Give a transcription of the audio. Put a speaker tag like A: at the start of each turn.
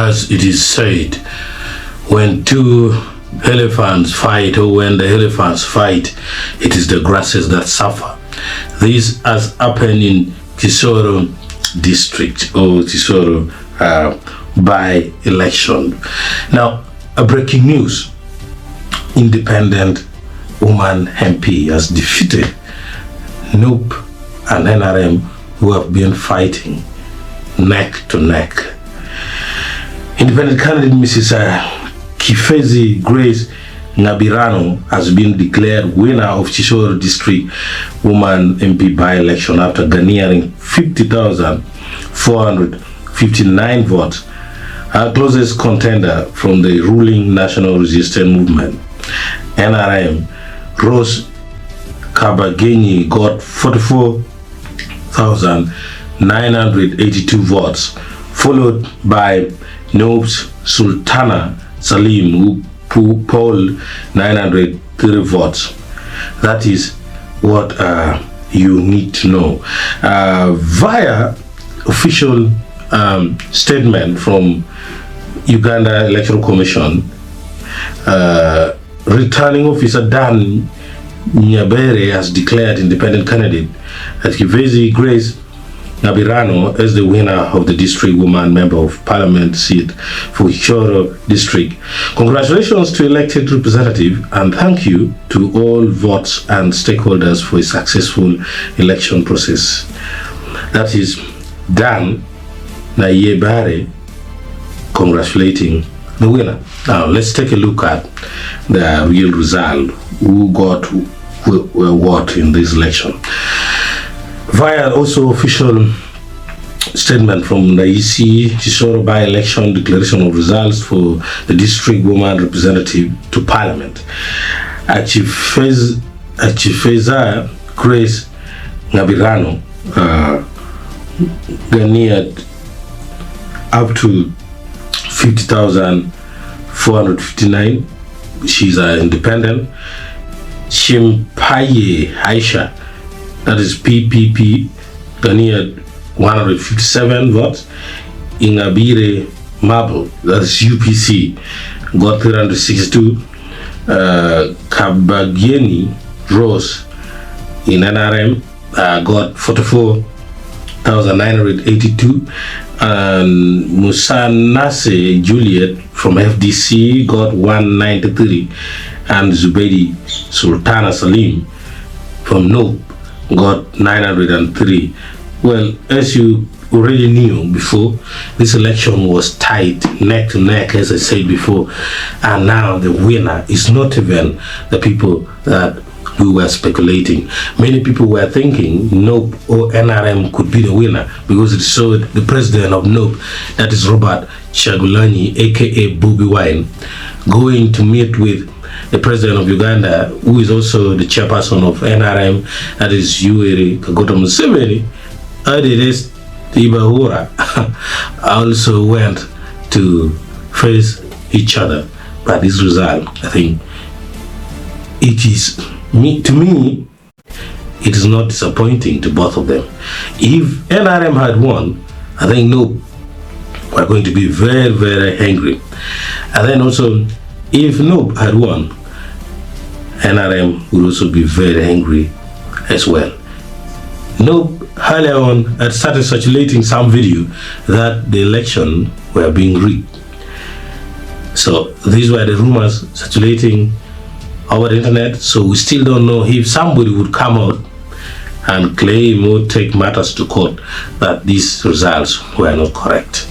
A: as it is said, when two elephants fight, or when the elephants fight, it is the grasses that suffer. This has happened in Kisoro district, or Kisoro by election. Now, a breaking news: independent woman MP has defeated NUP and NRM, who have been fighting neck to neck. Independent candidate Mrs. Akifeza Grace Ngabirano has been declared winner of Kisoro District Woman MP by-election after garnering 50,459 votes. Her closest contender from the ruling National Resistance Movement, NRM, Rose Bakenyi, got 44,982 votes, followed by NUP's Sultana Salim, who polled 930 votes. That is what you need to know. Via official statement from Uganda Electoral Commission, returning officer Dan Nyabere has declared independent candidate Akifeza Grace Ngabirano as the winner of the district woman member of parliament seat for Kisoro district. Congratulations to elected representative, and thank you to all votes and stakeholders for a successful election process. That is Dan Nyabere congratulating the winner. Now let's take a look at the real result, who got what in this election. Via also official statement from the EC, Kisoro by-election declaration of results for the district woman representative to parliament. Akifeza Grace Ngabirano garnered up to 50,459. She's an independent. Chimpaye Aisha, that is PPP, garnered 157 votes. Ingabire Marble, that is UPC, got 362. Kabagieni Rose in NRM got 44,982. And Musanase Juliet from FDC got 193, and Zubaidi Sultana Salim from NUP got 903. Well, as you already knew before, this election was tight, neck to neck, as I said before, and now the winner is not even the people that we were speculating. Many people were thinking NUP or NRM could be the winner because it showed the president of NUP, that is Robert Chagulanyi, aka Bobby Wine, going to meet with the president of Uganda, who is also the chairperson of NRM, that is Yoweri Kaguta Museveni. Adedes Ibahura also went to face each other. But this result, I think, it is, to me, it is not disappointing to both of them. If NRM had won, I think NUP were going to be very, very angry. And then also, if NUP had won, NRM would also be very angry as well. NUP earlier on had started circulating some video that the election were being rigged. So these were the rumors circulating over the internet. So we still don't know if somebody would come out and claim or take matters to court that these results were not correct.